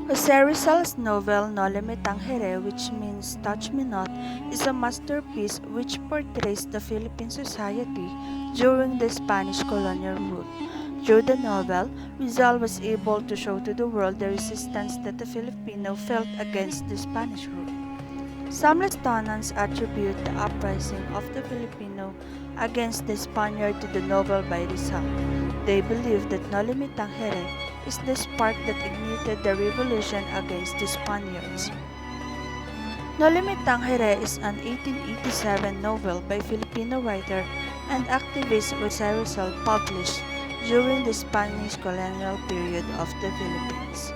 Jose Rizal's novel Noli Tangere, which means Touch Me Not, is a masterpiece which portrays the Philippine society during the Spanish colonial rule. Through the novel, Rizal was able to show to the world the resistance that the Filipino felt against the Spanish rule. Some Lestonans attribute the uprising of the Filipino against the Spaniard to the novel by Rizal. They believe that Noli Me Tangere is the spark that ignited the revolution against the Spaniards. Noli Me Tangere is an 1887 novel by Filipino writer and activist Jose Rizal published during the Spanish colonial period of the Philippines.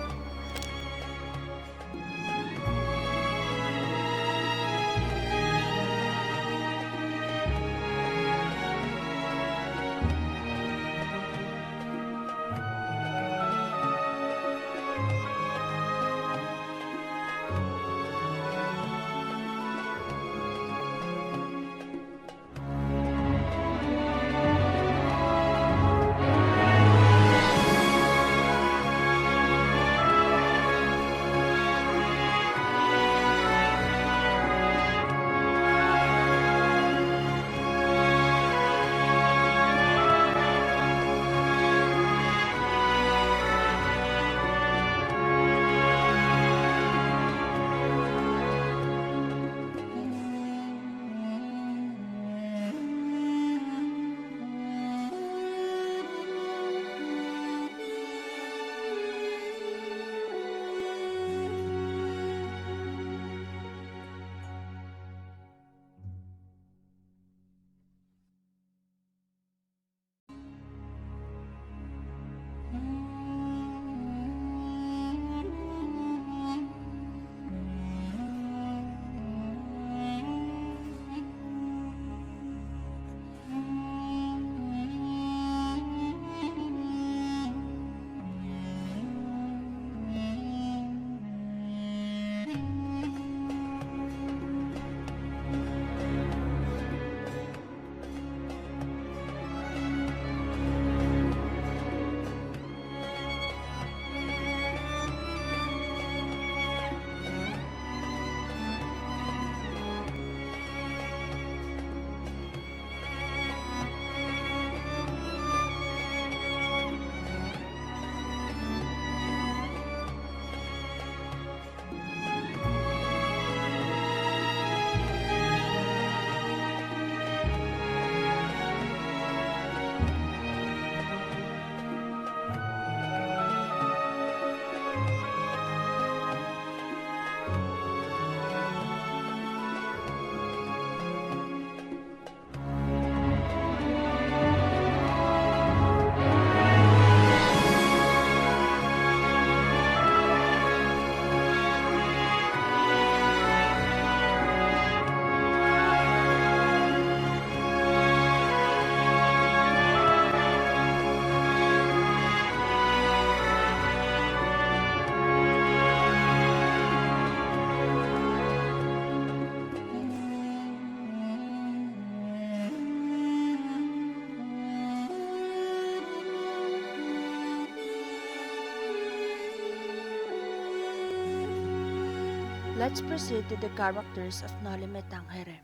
Let's proceed to the characters of Noli Me Tangere.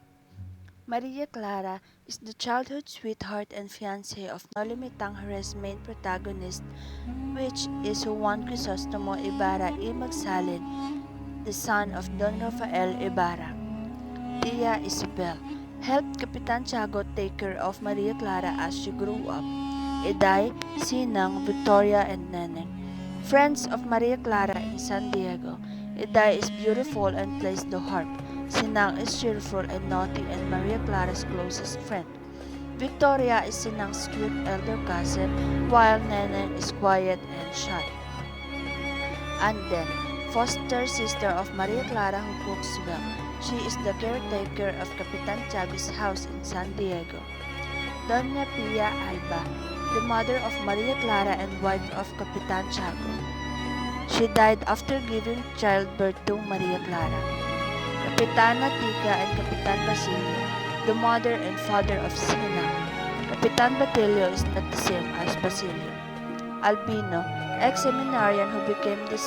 Maria Clara is the childhood sweetheart and fiancée of Noli Me Tangere's main protagonist, which is Juan Crisostomo Ibarra y Magsalin, the son of Don Rafael Ibarra. Tia Isabel helped Capitan Tiago take care of Maria Clara as she grew up. Eday, Sinang, Victoria, and Neneng. Friends of Maria Clara in San Diego. Eday is beautiful and plays the harp. Sinang is cheerful and naughty and Maria Clara's closest friend. Victoria is Sinang's strict elder cousin, while Neneng is quiet and shy. Anden, foster sister of Maria Clara who cooks well. She is the caretaker of Capitan Tiago's house in San Diego. Doña Pia Alba, the mother of Maria Clara and wife of Capitan Tiago. She died after giving childbirth to Maria Clara. Capitana Tika and Capitan Basilio, the mother and father of Sinang. Capitan Batilio is not the same as Basilio. Albino, ex-seminarian who became the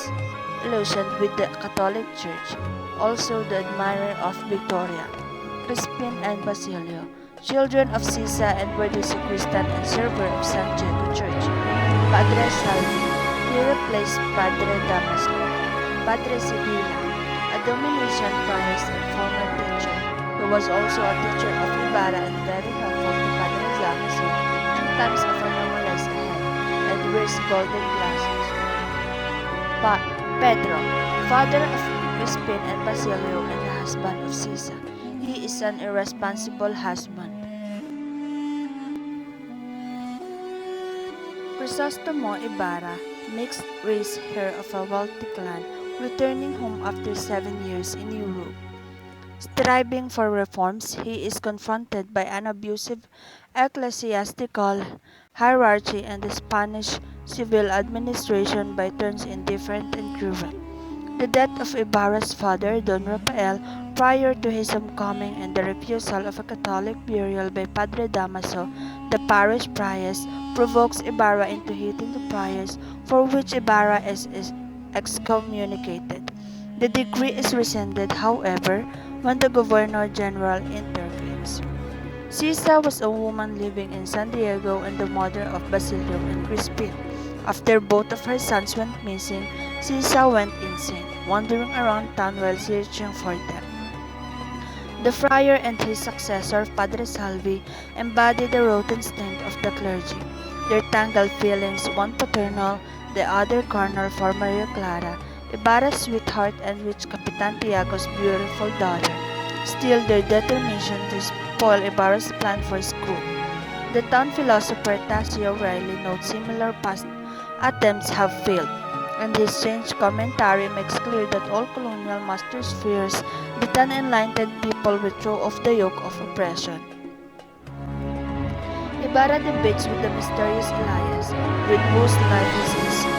disillusioned with the Catholic Church, also the admirer of Victoria, Crispin and Basilio, children of Sisa and were the sacristan and server of San Diego Church. Padre Salvi, he replaced Padre Damaso. Padre Sibila, a domination priest and former teacher, who was also a teacher of Ibarra and very helpful to Padre Damaso in times of anomalous ahead, and wears golden glasses. Pedro, father of Crispin and Basilio and the husband of Sisa. He is an irresponsible husband. Crisostomo Ibarra, mixed race heir of a wealthy clan, returning home after 7 years in Europe. Striving for reforms, he is confronted by an abusive ecclesiastical hierarchy and the Spanish civil administration by turns indifferent and cruel. The death of Ibarra's father, Don Rafael, prior to his homecoming and the refusal of a Catholic burial by Padre Damaso, the parish priest, provokes Ibarra into hating the priest, for which Ibarra is excommunicated. The decree is rescinded, however, when the Governor General intervenes. Sisa was a woman living in San Diego and the mother of Basilio and Crispin. After both of her sons went missing, Sisa went insane, wandering around town while searching for them. The friar and his successor, Padre Salvi, embody the rotten instinct of the clergy. Their tangled feelings, one paternal, the other carnal for Maria Clara, Ibarra's sweetheart and rich Capitan Tiago's beautiful daughter, still their determination to spoil Ibarra's plan for school. The town philosopher Tassio Riley notes similar past attempts have failed, and his strange commentary makes clear that all colonial masters fears that an enlightened people will throw off the yoke of oppression. Ibarra debates with the mysterious Elias, with whose life is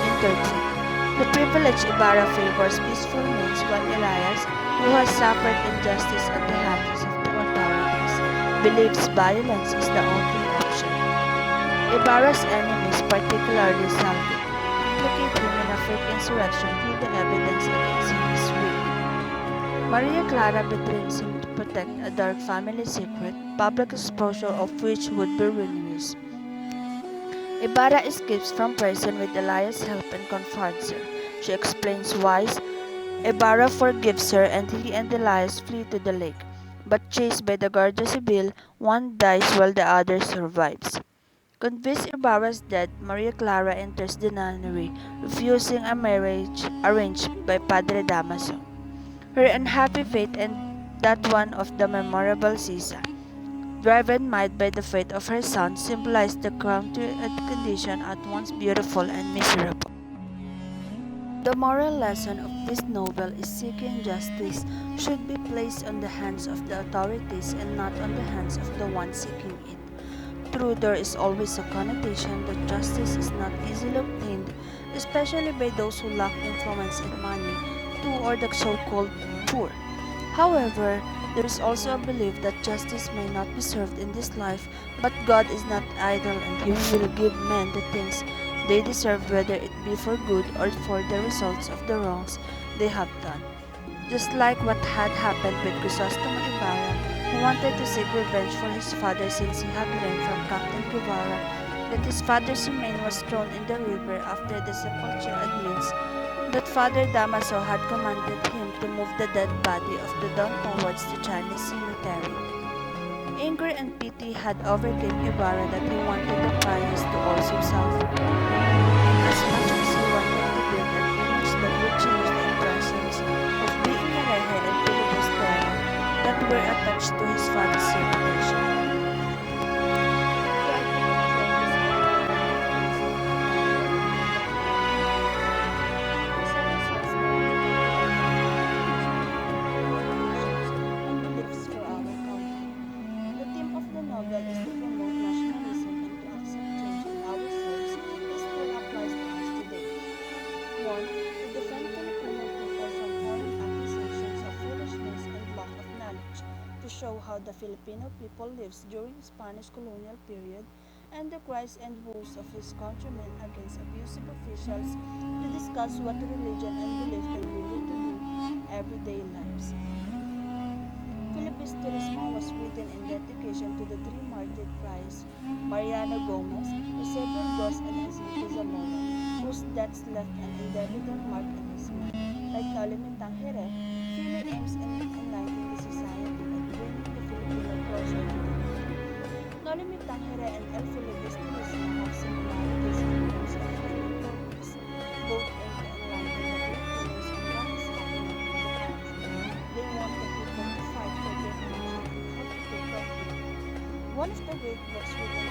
intertwined. The privileged Ibarra favors peaceful means while Elias, who has suffered injustice at the hands of the authorities, believes violence is the only option. Ibarra's enemies, particularly Salvi, implicate him in a fake insurrection through the evidence against him is weak. Maria Clara betrays him to protect a dark family secret, public exposure of which would be ruinous. Ibarra escapes from prison with Elias' help and confronts her. She explains why. Ibarra forgives her and he and Elias flee to the lake. But chased by the Guardia Civil, one dies while the other survives. Convinced Ibarra's dead, Maria Clara enters the nunnery, refusing a marriage arranged by Padre Damaso. Her unhappy fate and that one of the memorable Sisa, driven mad by the fate of her son, symbolized the counter condition at once beautiful and miserable. The moral lesson of this novel is seeking justice should be placed on the hands of the authorities and not on the hands of the one seeking it. True, there is always a connotation that justice is not easily obtained, especially by those who lack influence and money, too, or the so-called poor. However, there is also a belief that justice may not be served in this life, but God is not idle and He will give men the things they deserve, whether it be for good or for the results of the wrongs they have done. Just like what had happened with Crisostomo Ibarra, who wanted to seek revenge for his father since he had learned from Captain Guevara that his father's remains was thrown in the river after the sepulture admits that Father Damaso had commanded him to move the dead body of the Don towards the Chinese cemetery. Anger and pity had overcome Ibarra that he wanted the priest to also suffer. And as much as he wanted to build an image that would change the impressions of being herehe and filibustero that were attached to his father's reputation. To show how the Filipino people lives during Spanish colonial period and the cries and woes of his countrymen against abusive officials to discuss what religion and belief can really to do everyday lives. Filibusterismo was written in dedication to the three martyred friars, Mariano Gomez, Jose Burgos, and Jacinto Zamora, whose deaths left an indelible mark in his mind. Like Noli Tangere, Philly aims at enlightening the society and bringing the Filipino closer to the truth. Noli Tangere and El Filibusterismo have similarities in terms of their purpose. Both aim to enlighten the Filipinos on what is happening in the country. They want the people to fight for their country and how to protect it. One of the great books written